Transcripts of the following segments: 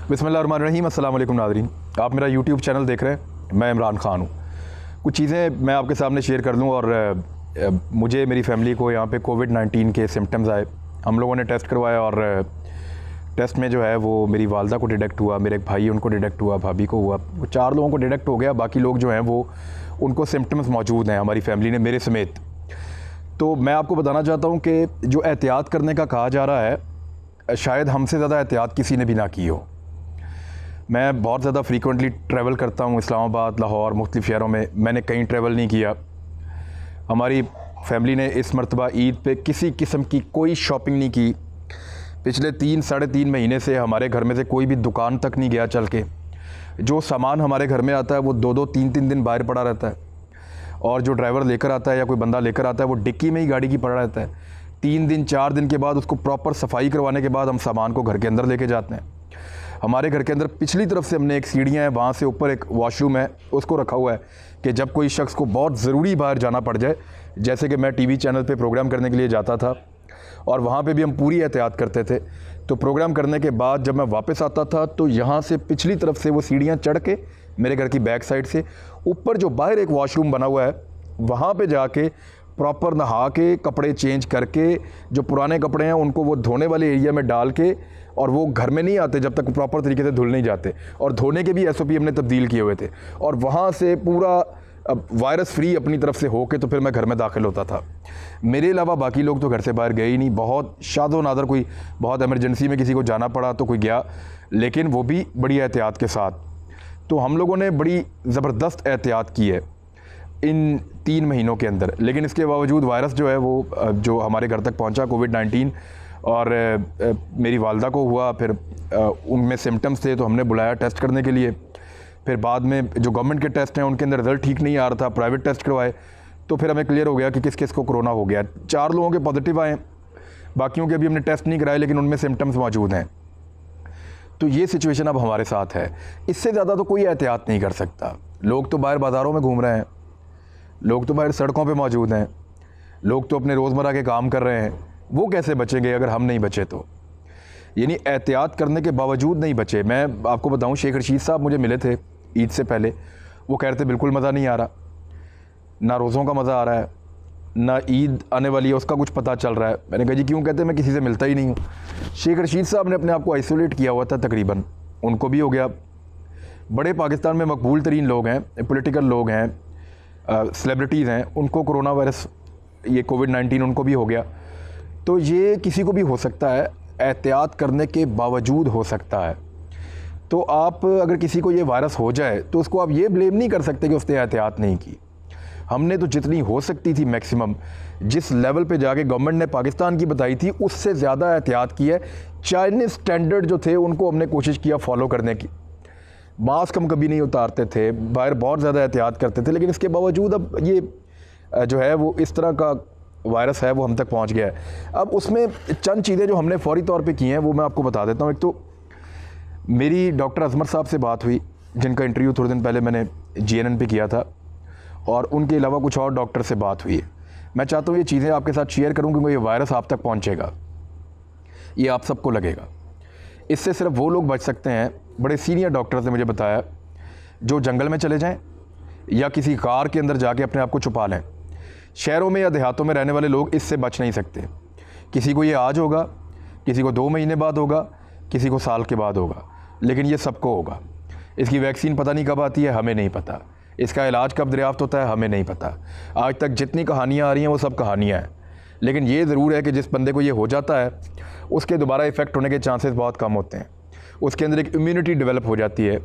बिस्मिल्लाहिर्रहमानिर्रहीम। अस्सलाम वालेकुम नाज़रीन, आप मेरा यूट्यूब चैनल देख रहे हैं। मैं इमरान ख़ान हूँ। कुछ चीज़ें मैं आपके सामने शेयर कर लूँ। और मुझे मेरी फ़ैमिली को यहाँ पे कोविड-19 के सिम्टम्स आए। हम लोगों ने टेस्ट करवाया और टेस्ट में जो है वो मेरी वालदा को डिटेक्ट हुआ, मेरे एक भाई उनको डिटेक्ट हुआ, भाभी को हुआ, 4 लोगों को डिटेक्ट हो गया। बाकी लोग जो हैं वो उनको सिम्टम्स मौजूद हैं हमारी फ़ैमिली ने, मेरे समेत। तो मैं आपको बताना चाहता हूँ कि जो एहतियात करने का कहा जा रहा है, शायद हमसे ज़्यादा एहतियात किसी ने भी ना की हो। मैं बहुत ज़्यादा फ्रीक्वेंटली ट्रैवल करता हूँ, इस्लामाबाद, लाहौर, मुख्तलिफ़ शहरों में। मैंने कहीं ट्रैवल नहीं किया। हमारी फैमिली ने इस मरतबा ईद पे किसी किस्म की कोई शॉपिंग नहीं की। पिछले 3-3.5 महीने से हमारे घर में से कोई भी दुकान तक नहीं गया चल के। जो सामान हमारे घर में आता है वो 2-2, 3-3 दिन बाहर पड़ा रहता है। और जो ड्राइवर लेकर आता है या कोई बंदा लेकर आता है वो डिक्की में ही गाड़ी की पड़ा रहता है। 3 दिन 4 दिन के बाद उसको प्रॉपर सफाई करवाने के बाद हम सामान को घर के अंदर लेके जाते हैं। हमारे घर के अंदर पिछली तरफ से हमने एक सीढ़ियाँ हैं, वहाँ से ऊपर एक वॉशरूम है, उसको रखा हुआ है कि जब कोई शख्स को बहुत ज़रूरी बाहर जाना पड़ जाए, जैसे कि मैं टीवी चैनल पे प्रोग्राम करने के लिए जाता था और वहाँ पे भी हम पूरी एहतियात करते थे। तो प्रोग्राम करने के बाद जब मैं वापस आता था तो यहाँ से पिछली तरफ से वो सीढ़ियाँ चढ़ के मेरे घर की बैक साइड से ऊपर जो बाहर एक वॉशरूम बना हुआ है वहाँ पे जाके प्रॉपर नहा के कपड़े चेंज करके, जो पुराने कपड़े हैं उनको वो धोने वाले एरिया में डाल के, और वो घर में नहीं आते जब तक प्रॉपर तरीके से धुल नहीं जाते। और धोने के भी SOP हमने तब्दील किए हुए थे। और वहाँ से पूरा वायरस फ्री अपनी तरफ से होके तो फिर मैं घर में दाखिल होता था। मेरे अलावा बाकी लोग तो घर से बाहर गए ही नहीं। बहुत शादो नादर कोई बहुत एमरजेंसी में किसी को जाना पड़ा तो कोई गया, लेकिन वो भी बड़ी एहतियात के साथ। तो हम लोगों ने बड़ी ज़बरदस्त एहतियात की है इन 3 महीनों के अंदर। लेकिन इसके बावजूद वायरस जो है वो जो हमारे घर तक पहुंचा, कोविड-19, और मेरी वालदा को हुआ। फिर उनमें सिम्टम्स थे तो हमने बुलाया टेस्ट करने के लिए। फिर बाद में जो गवर्नमेंट के टेस्ट हैं उनके अंदर रिज़ल्ट ठीक नहीं आ रहा था, प्राइवेट टेस्ट करवाए तो फिर हमें क्लियर हो गया कि किस किस को कोरोना हो गया। 4 लोगों के पॉजिटिव आए, बाकियों के अभी हमने टेस्ट नहीं कराए लेकिन उनमें सिम्टम्स मौजूद हैं। तो ये सिचुएशन अब हमारे साथ है। इससे ज़्यादा तो कोई एहतियात नहीं कर सकता। लोग तो बाहर बाज़ारों में घूम रहे हैं, लोग तो बाहर सड़कों पे मौजूद हैं, लोग तो अपने रोज़मर्रा के काम कर रहे हैं। वो कैसे बचेंगे अगर हम नहीं बचे तो? यानी एहतियात करने के बावजूद नहीं बचे। मैं आपको बताऊं, शेख रशीद साहब मुझे मिले थे ईद से पहले। वो कह रहे थे बिल्कुल मज़ा नहीं आ रहा, ना रोज़ों का मज़ा आ रहा है, ना ईद आने वाली है उसका कुछ पता चल रहा है। मैंने कहा जी क्यों? कहते मैं किसी से मिलता ही नहीं हूँ। शेख रशीद साहब ने अपने आप को आइसोलेट किया हुआ था तकरीबन, उनको भी हो गया। बड़े पाकिस्तान में मकबूल तरीन लोग हैं, पॉलिटिकल लोग हैं, सेलिब्रिटीज़ हैं, उनको कोरोना वायरस, ये कोविड-19 उनको भी हो गया। तो ये किसी को भी हो सकता है, एहतियात करने के बावजूद हो सकता है। तो आप अगर किसी को ये वायरस हो जाए तो उसको आप ये ब्लेम नहीं कर सकते कि उसने एहतियात नहीं की। हमने तो जितनी हो सकती थी मैक्सिमम, जिस लेवल पे जाके गवर्नमेंट ने पाकिस्तान की बताई थी उससे ज़्यादा एहतियात की है। चाइनीज़ स्टैंडर्ड जो थे उनको हमने कोशिश किया फॉलो करने की। मास्क हम कभी नहीं उतारते थे, बाहर बहुत ज़्यादा एहतियात करते थे, लेकिन इसके बावजूद अब ये जो है वो इस तरह का वायरस है वो हम तक पहुंच गया है। अब उसमें चंद चीज़ें जो हमने फ़ौरी तौर पे की हैं वो मैं आपको बता देता हूं। एक तो मेरी डॉक्टर अजमर साहब से बात हुई, जिनका इंटरव्यू थोड़े दिन पहले मैंने GNN पे किया था, और उनके अलावा कुछ और डॉक्टर से बात हुई है। मैं चाहता हूँ ये चीज़ें आपके साथ शेयर करूँ क्योंकि ये वायरस आप तक पहुँचेगा, ये आप सबको लगेगा। इससे सिर्फ वो लोग बच सकते हैं, बड़े सीनियर डॉक्टर्स ने मुझे बताया, जो जंगल में चले जाएँ या किसी कार के अंदर जाके अपने आप को छुपा लें। शहरों में या देहातों में रहने वाले लोग इससे बच नहीं सकते। किसी को ये आज होगा, किसी को 2 महीने बाद होगा, किसी को साल के बाद होगा, लेकिन ये सबको होगा। इसकी वैक्सीन पता नहीं कब आती है, हमें नहीं पता। इसका इलाज कब दरियाफ्त होता है, हमें नहीं पता। आज तक जितनी कहानियाँ आ रही हैं वो सब कहानियाँ हैं। लेकिन ये ज़रूर है कि जिस बंदे को ये हो जाता है उसके दोबारा इफ़ेक्ट होने के चांसेस बहुत कम होते हैं। उसके अंदर एक इम्यूनिटी डेवलप हो जाती है,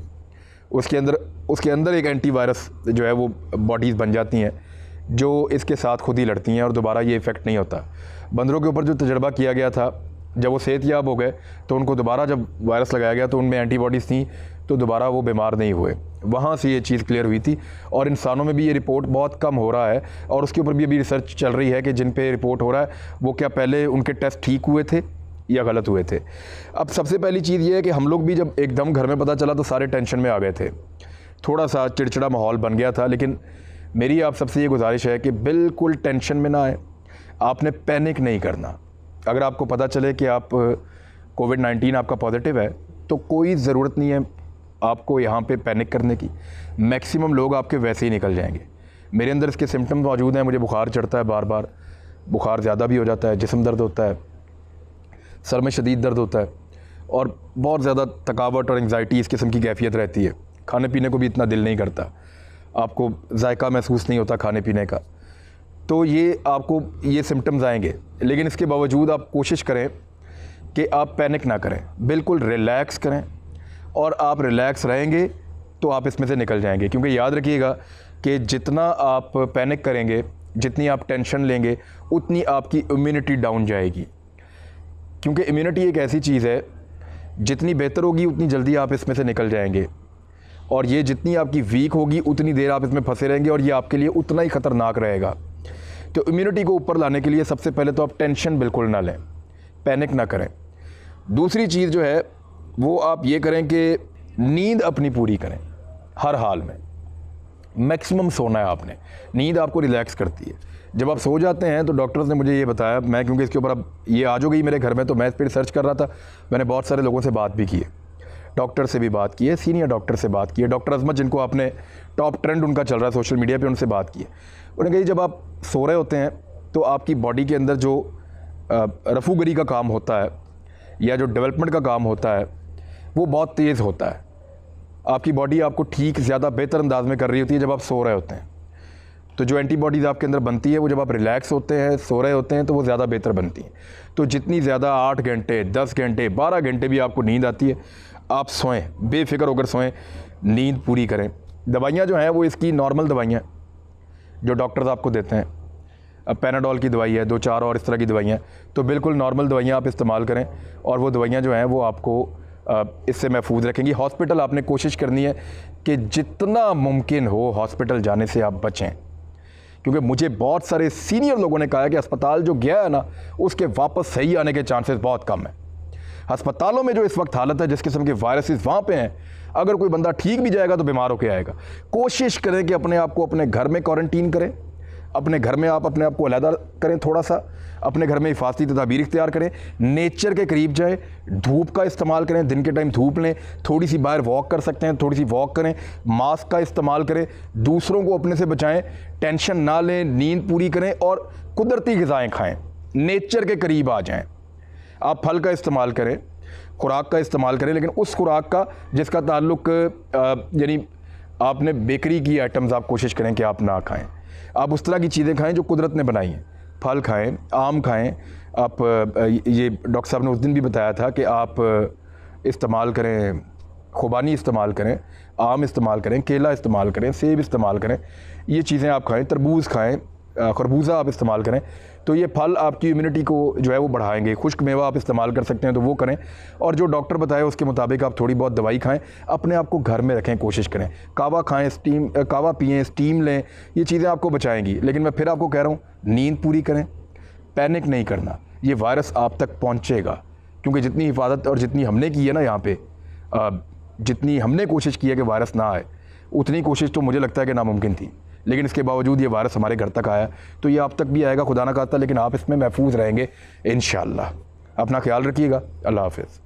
उसके अंदर एक एंटीवायरस जो है वो बॉडीज़ बन जाती हैं जो इसके साथ खुद ही लड़ती हैं और दोबारा ये इफ़ेक्ट नहीं होता। बंदरों के ऊपर जो तजर्बा किया गया था, जब वो सेहतयाब हो गए तो उनको दोबारा जब वायरस लगाया गया तो उनमें एंटीबॉडीज़ थी तो दोबारा वो बीमार नहीं हुए। वहाँ से ये चीज़ क्लियर हुई थी। और इंसानों में भी ये रिपोर्ट बहुत कम हो रहा है और उसके ऊपर भी अभी रिसर्च चल रही है कि जिन पे रिपोर्ट हो रहा है वो क्या पहले उनके टेस्ट ठीक हुए थे या गलत हुए थे। अब सबसे पहली चीज़ ये है कि हम लोग भी जब एकदम घर में पता चला तो सारे टेंशन में आ गए थे, थोड़ा सा चिड़चिड़ा माहौल बन गया था। लेकिन मेरी आप सबसे ये गुजारिश है कि बिल्कुल टेंशन में ना आए, आपने पैनिक नहीं करना। अगर आपको पता चले कि आप कोविड-19 आपका पॉजिटिव है तो कोई ज़रूरत नहीं है आपको यहाँ पे पैनिक करने की। मैक्सिमम लोग आपके वैसे ही निकल जाएंगे। मेरे अंदर इसके सिम्टम्स मौजूद हैं, मुझे बुखार चढ़ता है बार बार, बुखार ज़्यादा भी हो जाता है, जिस्म दर्द होता है, सर में शदीद दर्द होता है और बहुत ज़्यादा थकावट और एंग्जाइटी इस किस्म की कैफियत रहती है। खाने पीने को भी इतना दिल नहीं करता, आपको जायका महसूस नहीं होता खाने पीने का। तो ये आपको ये सिम्टम्स आएंगे, लेकिन इसके बावजूद आप कोशिश करें कि आप पैनिक ना करें, बिल्कुल रिलैक्स करें। और आप रिलैक्स रहेंगे तो आप इसमें से निकल जाएंगे। क्योंकि याद रखिएगा कि जितना आप पैनिक करेंगे, जितनी आप टेंशन लेंगे, उतनी आपकी इम्यूनिटी डाउन जाएगी। क्योंकि इम्यूनिटी एक ऐसी चीज़ है, जितनी बेहतर होगी उतनी जल्दी आप इसमें से निकल जाएंगे, और ये जितनी आपकी वीक होगी उतनी देर आप इसमें फंसे रहेंगे और ये आपके लिए उतना ही ख़तरनाक रहेगा। तो इम्यूनिटी को ऊपर लाने के लिए सबसे पहले तो आप टेंशन बिल्कुल ना लें, पैनिक ना करें। दूसरी चीज़ जो है वो आप ये करें कि नींद अपनी पूरी करें हर हाल में। मैक्सिमम सोना है आपने, नींद आपको रिलैक्स करती है। जब आप सो जाते हैं तो डॉक्टर्स ने मुझे ये बताया, मैं क्योंकि इसके ऊपर अब ये आ जो गई मेरे घर में, तो मैं इस पर रिसर्च कर रहा था। मैंने बहुत सारे लोगों से बात भी की है, डॉक्टर से भी बात की है, सीनियर डॉक्टर से बात की है, डॉक्टर अजमत जिनको आपने टॉप ट्रेंड उनका चल रहा है सोशल मीडिया पे, उनसे बात की है। उन्होंने कहा जब आप सो रहे होते हैं तो आपकी बॉडी के अंदर जो रफूगरी का काम होता है या जो डेवलपमेंट का काम होता है वो बहुत तेज़ होता है। आपकी बॉडी आपको ठीक ज़्यादा बेहतर अंदाज में कर रही होती है जब आप सो रहे होते हैं। तो जो एंटीबॉडीज़ आपके अंदर बनती है वो जब आप रिलैक्स होते हैं, सो रहे होते हैं, तो वो ज़्यादा बेहतर बनती हैं। तो जितनी ज़्यादा 8 घंटे, 10 घंटे, 12 घंटे भी आपको नींद आती है, आप सोएं, बेफिक्र होकर सोएं, नींद पूरी करें। दवाइयाँ जो हैं वो इसकी नॉर्मल दवाइयाँ जो डॉक्टर्स आपको देते हैं, अब पैनाडोल की दवाई है, 2-4 और इस तरह की दवाइयाँ, तो बिल्कुल नॉर्मल दवाइयाँ आप इस्तेमाल करें और वो दवाइयाँ जो हैं वो आपको इससे महफूज रखेंगी। हॉस्पिटल आपने कोशिश करनी है कि जितना मुमकिन हो हॉस्पिटल जाने से आप बचें, क्योंकि मुझे बहुत सारे सीनियर लोगों ने कहा है कि अस्पताल जो गया है ना, उसके वापस सही आने के चांसेस बहुत कम है। अस्पतालों में जो इस वक्त हालत है, जिस किस्म के वायरसेस वहाँ पे हैं, अगर कोई बंदा ठीक भी जाएगा तो बीमार होकर आएगा। कोशिश करें कि अपने आप को अपने घर में क्वारंटीन करें, अपने घर में आप अपने आप को अलहदा करें, थोड़ा सा अपने घर में हिफाजती तदाबीर इख्तियार करें, नेचर के करीब जाएं, धूप का इस्तेमाल करें, दिन के टाइम धूप लें, थोड़ी सी बाहर वॉक कर सकते हैं, थोड़ी सी वॉक करें, मास्क का इस्तेमाल करें, दूसरों को अपने से बचाएं, टेंशन ना लें, नींद पूरी करें और कुदरती ग़िज़ाएँ खाएँ, नेचर के करीब आ जाएँ। आप फल का इस्तेमाल करें, खुराक का इस्तेमाल करें, लेकिन उस खुराक का जिसका ताल्लुक यानी आपने बेकरी की आइटम्स आप कोशिश करें कि आप ना खाएं। आप उस तरह की चीज़ें खाएं जो कुदरत ने बनाई हैं। फल खाएं, आम खाएं। आप ये डॉक्टर साहब ने उस दिन भी बताया था कि आप इस्तेमाल करें, खुबानी इस्तेमाल करें, आम इस्तेमाल करें, केला इस्तेमाल करें, सेब इस्तेमाल करें, ये चीज़ें आप खाएं। तरबूज खाएं, खरबूजा आप इस्तेमाल करें, तो ये फल आपकी इम्यूनिटी को जो है वो बढ़ाएंगे। खुश्क मेवा आप इस्तेमाल कर सकते हैं तो वो करें, और जो डॉक्टर बताए उसके मुताबिक आप थोड़ी बहुत दवाई खाएं। अपने आप को घर में रखें, कोशिश करें, कावा खाएं, कावा पिएं, स्टीम लें, ये चीज़ें आपको बचाएंगी। लेकिन मैं फिर आपको कह रहा हूँ, नींद पूरी करें, पैनिक नहीं करना। ये वायरस आप तक पहुँचेगा, क्योंकि जितनी हिफाजत और जितनी हमने की है ना यहाँ पे, जितनी हमने कोशिश की है कि वायरस ना आए, उतनी कोशिश तो मुझे लगता है कि नामुमकिन थी। लेकिन इसके बावजूद ये वायरस हमारे घर तक आया, तो ये आप तक भी आएगा, खुदा ना खास्ता, लेकिन आप इसमें महफूज रहेंगे इंशाअल्लाह। अपना ख्याल रखिएगा। अल्लाह हाफ़िज़।